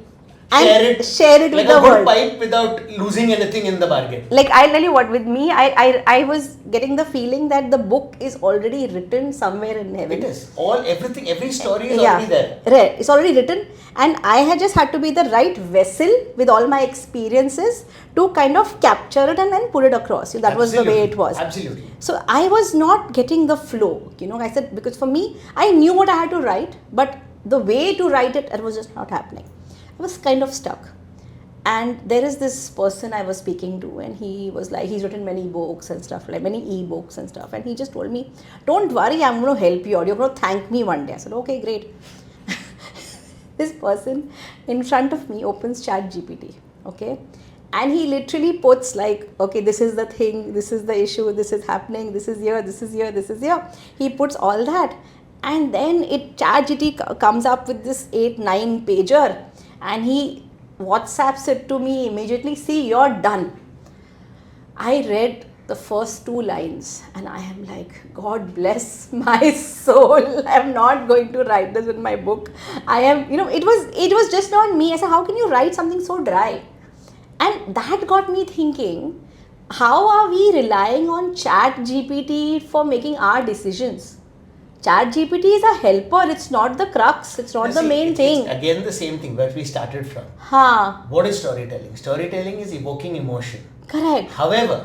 share it like with the a good world. pipe without losing anything in the bargain. Like I'll tell you what, with me, I was getting the feeling that the book is already written somewhere in heaven. It is. Every story is already there. Right. It's already written, and I had just had to be the right vessel with all my experiences to kind of capture it and then put it across. That was the way it was. Absolutely. So I was not getting the flow. I said, because for me, I knew what I had to write, but the way to write it was just not happening. I was kind of stuck. And there is this person I was speaking to, and he was like, he's written many books and stuff, like many e-books and stuff. And he just told me, don't worry, I'm going to help you, or you're going to thank me one day. I said, okay, great. This person in front of me opens ChatGPT, okay? And he literally puts like, okay, this is the thing, this is the issue, this is happening, this is here, this is here, this is here. He puts all that. And then ChatGPT comes up with this 8-9 pager, and he WhatsApps it to me immediately. See, you're done. I read the first 2 lines, and I am like, God bless my soul. I'm not going to write this in my book. I am, it was just not me. I said, how can you write something so dry? And that got me thinking, how are we relying on Chat GPT for making our decisions? Chat GPT is a helper. It's not the crux. It's not the main thing. It's again the same thing where we started from. What is storytelling? Storytelling is evoking emotion. Correct. However,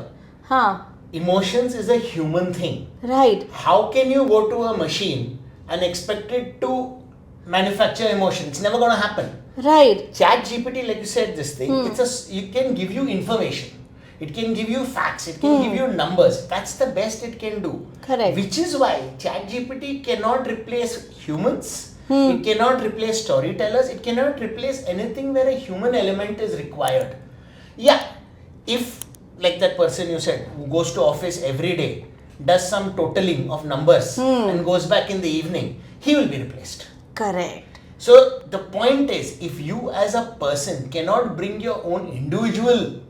emotions is a human thing. Right. How can you go to a machine and expect it to manufacture emotion? It's never going to happen. Right. Chat GPT, like you said, this thing, it can give you information. It can give you facts. It can give you numbers. That's the best it can do. Correct. Which is why Chat GPT cannot replace humans. It cannot replace storytellers. It cannot replace anything where a human element is required. Yeah, if like that person you said who goes to office every day, does some totaling of numbers and goes back in the evening, he will be replaced. Correct. So the point is, if you as a person cannot bring your own individuality.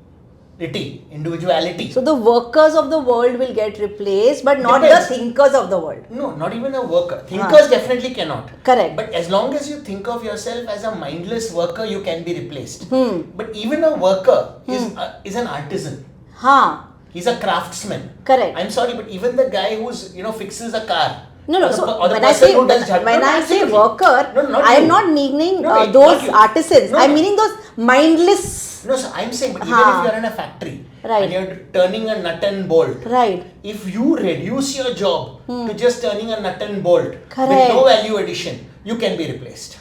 So the workers of the world will get replaced, but not the thinkers of the world. No, not even a worker. Thinkers definitely cannot. Correct. But as long as you think of yourself as a mindless worker, you can be replaced. But even a worker is an artisan. He's a craftsman. Correct. I'm sorry, but even the guy who's fixes a car. No. So when I say worker, I am not meaning those artisans. I'm meaning those mindless. No, so I'm saying, but even if you're in a factory and you're turning a nut and bolt, if you reduce your job to just turning a nut and bolt with no value addition, you can be replaced.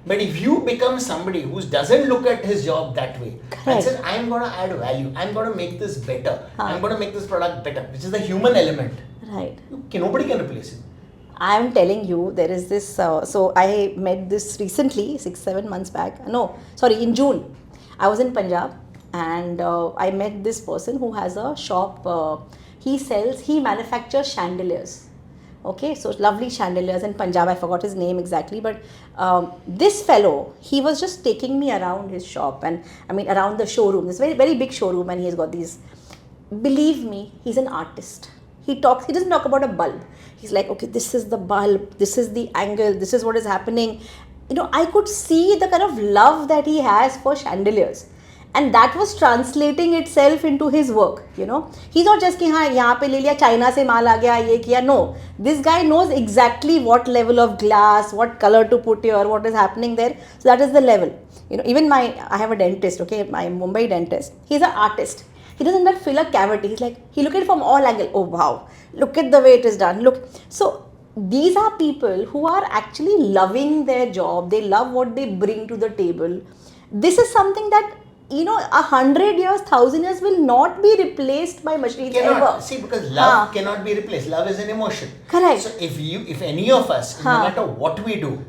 But if you become somebody who doesn't look at his job that way and says, I'm going to add value, I'm going to make this better, I'm going to make this product better, which is the human element, nobody can replace it. I am telling you, there is this, so I met this recently, 6-7 months back, in June. I was in Punjab and I met this person who has a shop, he manufactures chandeliers. Okay, so lovely chandeliers in Punjab, I forgot his name exactly, but this fellow, he was just taking me around his shop and around the showroom, this very, very big showroom, and he's got these, believe me, he's an artist. He doesn't talk about a bulb. He's like, okay, this is the bulb, this is the angle, this is what is happening. I could see the kind of love that he has for chandeliers. And that was translating itself into his work, He's not just, yahan pe le liya, China se maal aa gaya, ye kiya. No, this guy knows exactly what level of glass, what color to put here, what is happening there. So that is the level. Even I have a dentist, okay, my Mumbai dentist. He's an artist. He doesn't just fill a cavity. He's like, he look at it from all angles. Oh, wow. Look at the way it is done. Look. So these are people who are actually loving their job. They love what they bring to the table. This is something that 100 years, 1,000 years will not be replaced by machines ever. See, because love cannot be replaced. Love is an emotion. Correct. So if any of us, no matter what we do,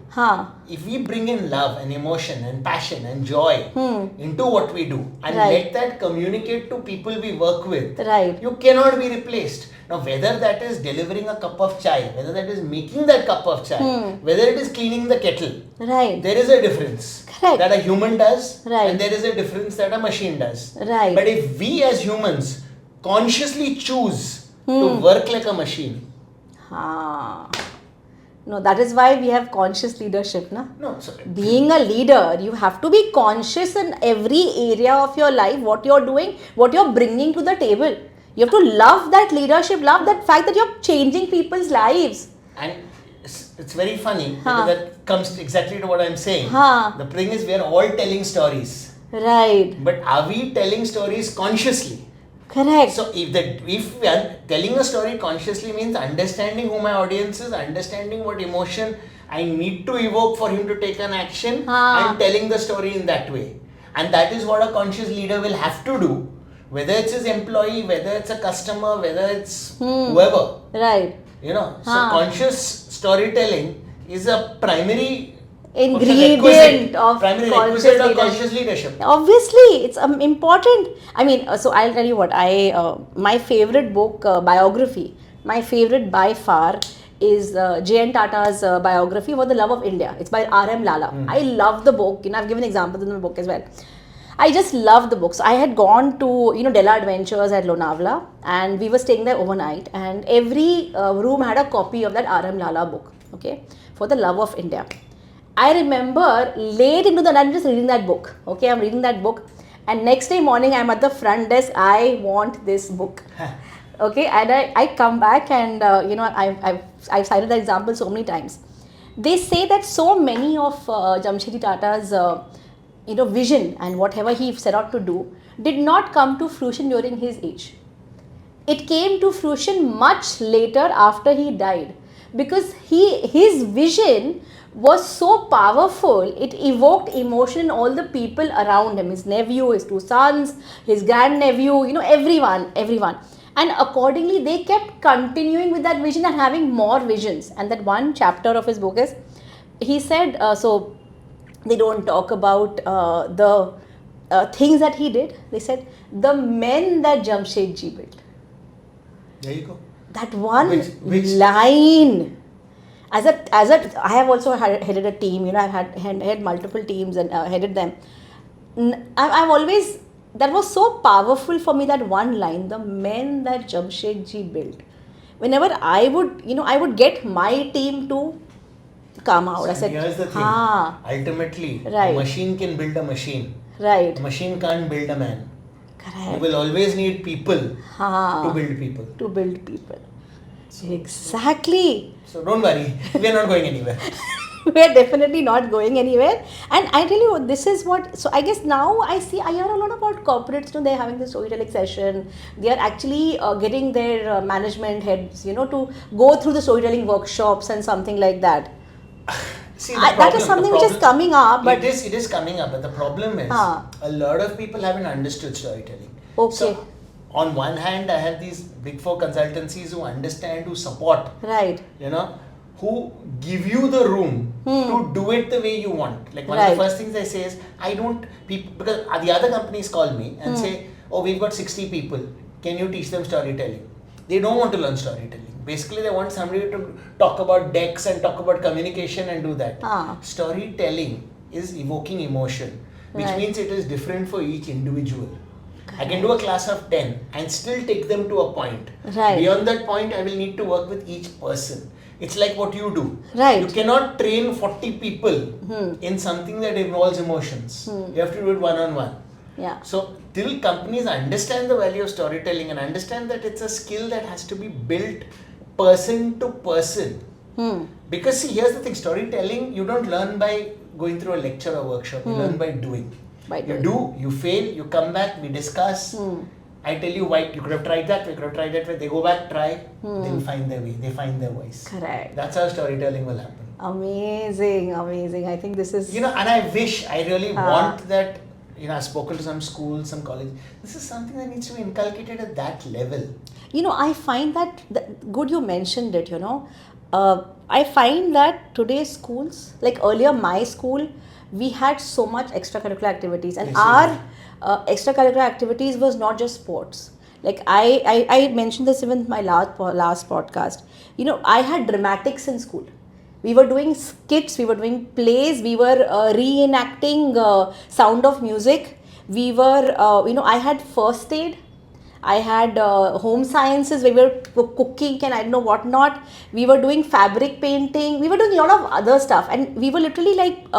if we bring in love and emotion and passion and joy into what we do and let that communicate to people we work with, you cannot be replaced. Now, whether that is delivering a cup of chai, whether that is making that cup of chai, whether it is cleaning the kettle, there is a difference that a human does and there is a difference that a machine does. But if we as humans consciously choose to work like a machine, no, that is why we have conscious leadership. No, being a leader, you have to be conscious in every area of your life, what you're doing, what you're bringing to the table. You have to love that leadership, love that fact that you're changing people's lives. And it's very funny because that comes exactly to what I'm saying. The thing is, we are all telling stories. Right. But are we telling stories consciously? Correct. So if we are telling a story consciously means understanding who my audience is, understanding what emotion I need to evoke for him to take an action and telling the story in that way. And that is what a conscious leader will have to do. Whether it's his employee, whether it's a customer, whether it's whoever. Right. So conscious storytelling is a primary ingredient of conscious leadership. Obviously, it's important. So I'll tell you what, my favorite book, biography, my favorite by far is J.N. Tata's biography, For the Love of India. It's by R.M. Lala. I love the book. I've given examples in the book as well. I just love the books. I had gone to, Della Adventures at Lonavala, and we were staying there overnight, and every room had a copy of that R.M. Lala book, okay, For the Love of India. I remember late into the night, I'm just reading that book, okay, I'm reading that book, and next day morning, I'm at the front desk, I want this book. Okay, and I come back and, I've cited that example so many times. They say that so many of Jamshedji Tata's vision and whatever he set out to do did not come to fruition during his age. It came to fruition much later after he died, because his vision was so powerful, it evoked emotion in all the people around him, his nephew, his two sons, his grandnephew, everyone. And accordingly, they kept continuing with that vision and having more visions. And that one chapter of his book is, he said, so they don't talk about the things that he did. They said, the men that Jamshedji built. There you go. That one Which line. I have also headed a team, I've had multiple teams and headed them. I've always, that was so powerful for me, that one line, the men that Jamshedji built. Whenever I would get my team to come out. I said, here's the thing. Ultimately, right, a machine can build a machine. Right. A machine can't build a man. Correct. You will always need people to build people. To build people. Exactly. So don't worry, we are not going anywhere. We're definitely not going anywhere. And I tell you, this is what, so I guess now I hear a lot about corporates, they're having the storytelling session. They are actually getting their management heads, to go through the storytelling workshops and something like that. See, that is something which is coming up. But it is coming up, but the problem is a lot of people haven't understood storytelling. Okay. So, on one hand, I have these big four consultancies who understand, who support. Right. Who give you the room to do it the way you want. Like one of the first things I say is, because the other companies call me and say, oh, we've got 60 people. Can you teach them storytelling? They don't want to learn storytelling. Basically, they want somebody to talk about decks and talk about communication and do that. Storytelling is evoking emotion, which means it is different for each individual. I can do a class of 10 and still take them to a point. Right. Beyond that point, I will need to work with each person. It's like what you do. Right. You cannot train 40 people in something that involves emotions. You have to do it one-on-one. Yeah. So, till companies understand the value of storytelling and understand that it's a skill that has to be built person to person. Because see, here's the thing, storytelling, you don't learn by going through a lecture or workshop. You learn by doing. You do, you fail, you come back, we discuss. I tell you why, you could have tried that, we could have tried that way. They go back, try, they'll find their way, they find their voice. Correct. That's how storytelling will happen. Amazing. I think this is... and I really want that, I've spoken to some schools, some colleges. This is something that needs to be inculcated at that level. I find that, good you mentioned it, I find that today's schools, like earlier my school, we had so much extracurricular activities, and our extracurricular activities was not just sports. Like I mentioned this even in my last podcast. I had dramatics in school. We were doing skits, we were doing plays, we were reenacting Sound of Music. We were, I had first aid. I had home sciences, we were cooking and I don't know what not. We were doing fabric painting. We were doing a lot of other stuff, and we were literally like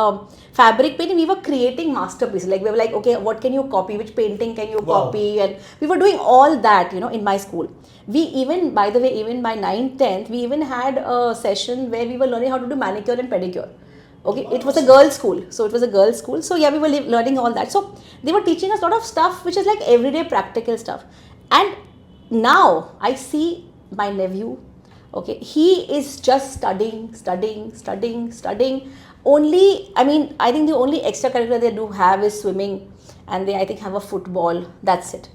fabric painting. We were creating masterpieces. Like we were like, okay, what can you copy? Which painting can you copy? And we were doing all that, in my school. We even, by the way, even by 9th, 10th, we even had a session where we were learning how to do manicure and pedicure. Okay, it was a girls' school. So yeah, we were learning all that. So they were teaching us a lot of stuff which is like everyday practical stuff. And now I see my nephew, okay, he is just studying. Only, I think the only extracurricular they do have is swimming, and they, I think, have a football. That's it.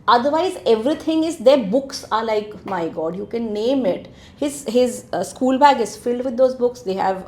Otherwise, everything is, their books are like, my God, you can name it. His school bag is filled with those books. They have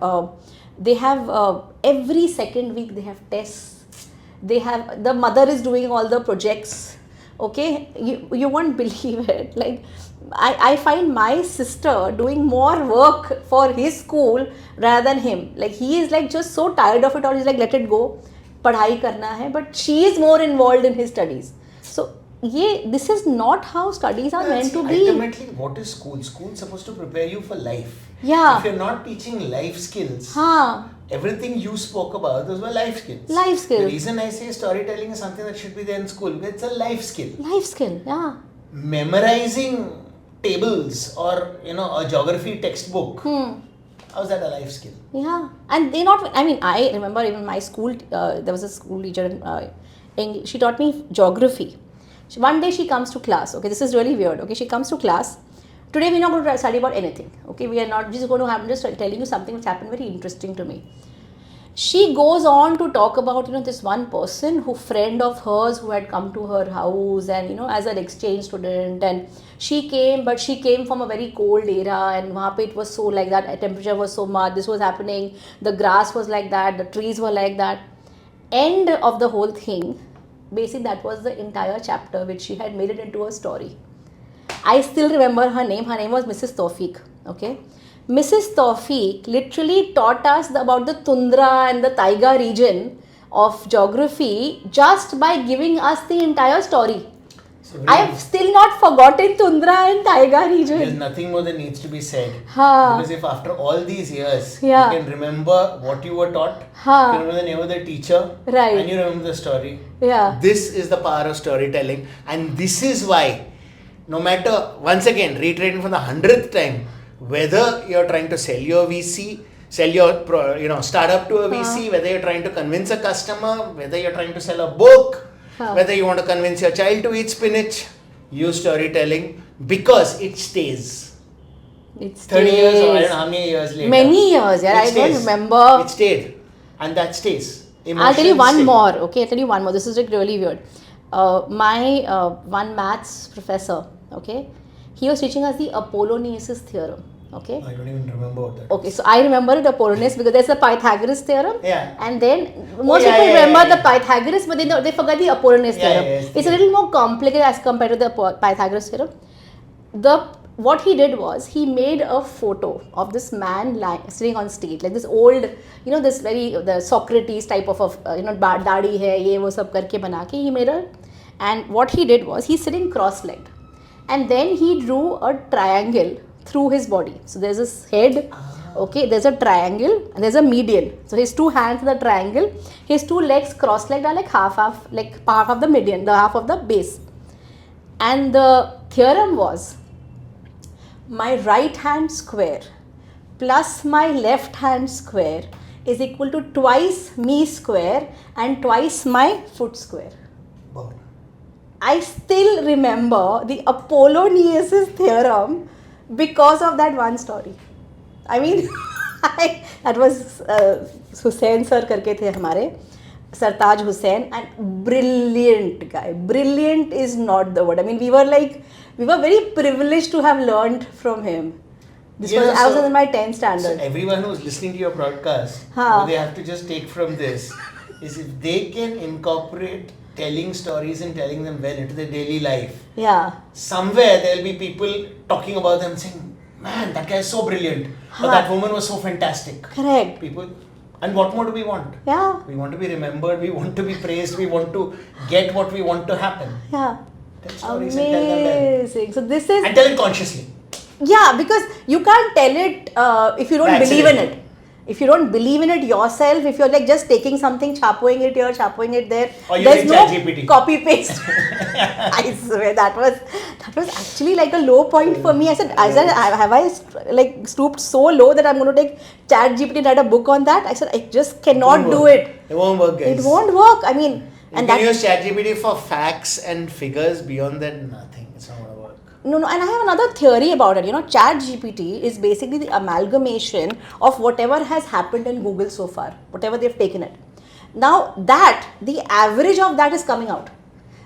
every second week they have tests. The mother is doing all the projects. Okay, you won't believe it. Like I find my sister doing more work for his school rather than him. Like he is like just so tired of it all. He's like, let it go. पढ़ाई करना है, but she is more involved in his studies. So this is not how studies are meant to be. Ultimately, what is school? School is supposed to prepare you for life. Yeah. If you're not teaching life skills, everything you spoke about, those were life skills. Life skills. The reason I say storytelling is something that should be there in school, because it's a life skill. Life skill, yeah. Memorizing tables or a geography textbook, how's that a life skill? Yeah, and I remember even my school, there was a school teacher in English, she taught me geography. One day she comes to class, okay, this is really weird, okay, she comes to class. Today we're not going to study about anything, okay, we are not just going to I'm just telling you something which happened very interesting to me. She goes on to talk about, this one person friend of hers who had come to her house and, as an exchange student, and she came from a very cold era, and wahan pe it was so like that, temperature was so much, this was happening, the grass was like that, the trees were like that. End of the whole thing, basically that was the entire chapter which she had made it into a story. I still remember her name was Mrs. Tawfiq, okay. Mrs. Tawfiq literally taught us about the tundra and the taiga region of geography just by giving us the entire story. So I have still not forgotten tundra and taiga region. There's nothing more that needs to be said. Because if after all these years, you can remember what you were taught, you remember the name of the teacher, and you remember the story. Yeah. This is the power of storytelling, and this is why, no matter, once again, reiterating for the 100th time, whether you're trying to sell your VC, sell your startup to a VC, whether you're trying to convince a customer, whether you're trying to sell a book, whether you want to convince your child to eat spinach, use storytelling, because it stays. It stays. 30 years or I don't know how many years later. Many years, yeah. I don't remember. It stayed. And that stays. I'll tell you one more, okay? I'll tell you one more. This is like really weird. My one maths professor, okay? He was teaching us the Apollonius theorem, okay? I don't even remember what that Okay, so I remember it Apollonius because there's the Pythagoras theorem. Yeah. And then most people remember the Pythagoras, but they forget the Apollonius theorem. It's a little more complicated as compared to the Pythagoras theorem. What he did was, he made a photo of this man sitting on stage, like this old, this the Socrates type of daadi hai, ye wo sab karke bana ke he made and what he did was, he's sitting cross-legged. And then he drew a triangle through his body. So there's this head, okay, there's a triangle and there's a median. So his two hands are the triangle, his two legs cross-legged are like half of the median, the half of the base. And the theorem was, my right hand square plus my left hand square is equal to twice me square and twice my foot square. Wow. I still remember the Apollonius theorem because of that one story. I mean, that was Hussain sir karke the hamare, Sartaj Hussain, and brilliant guy. Brilliant is not the word. I mean, we were very privileged to have learned from him. I was in my 10th standard. So everyone who's listening to your broadcast, what they have to just take from this is, if they can incorporate telling stories and telling them well into their daily life, somewhere there'll be people talking about them saying, man, that guy is so brilliant, or that woman was so fantastic. Correct. And what more do we want? Yeah. We want to be remembered, we want to be praised, we want to get what we want to happen. Yeah. Tell stories and tell them well. So this is... And tell it consciously. Yeah, because you can't tell it if you don't believe in it. If you don't believe in it yourself, if you're like just taking something, chapoing it here, chapoing it there, or there's no ChatGPT. Copy paste. I swear that was actually like a low point for me. I said, have I like stooped so low that I'm going to take ChatGPT and write a book on that? I said, I just cannot do it. It won't work, guys. It won't work. I mean, you can use ChatGPT for facts and figures. Beyond that, nothing. It's not going to work. No, and I have another theory about it. ChatGPT is basically the amalgamation of whatever has happened in Google so far, whatever they've taken it. Now the average of that is coming out.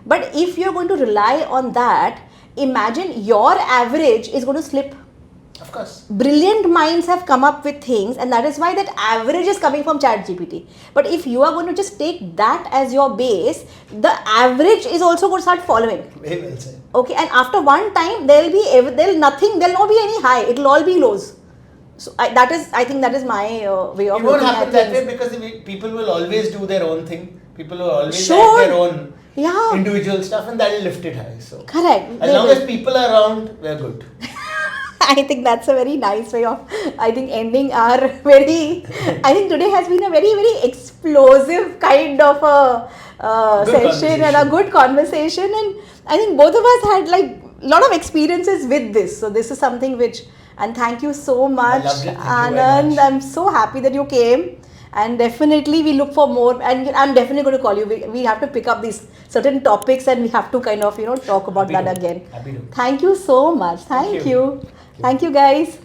But if you're going to rely on that, imagine your average is going to slip. Of course. Brilliant minds have come up with things, and that is why that average is coming from ChatGPT. But if you are going to just take that as your base, the average is also going to start following. Very well said. Okay, and after one time, there'll not be any high. It'll all be lows. So I think that is my way of. It won't happen that way because people will always do their own thing. People who are always Should. at their own Yeah. individual stuff, and that will lift it high. So Correct. as long as people are around, we're good. I think that's a very nice way of, I think, ending our very, I think today has been a very, very explosive kind of a session and a good conversation. And I think both of us had like a lot of experiences with this. So this is something which, and thank you so much, loved it. Thank you very Anand. much. I'm so happy that you came. And definitely we look for more, and I'm definitely going to call you. We have to pick up these certain topics and we have to kind of, talk about Happy that to. again. Happy to. Thank you so much. Thank Thank you. you. Thank you, guys.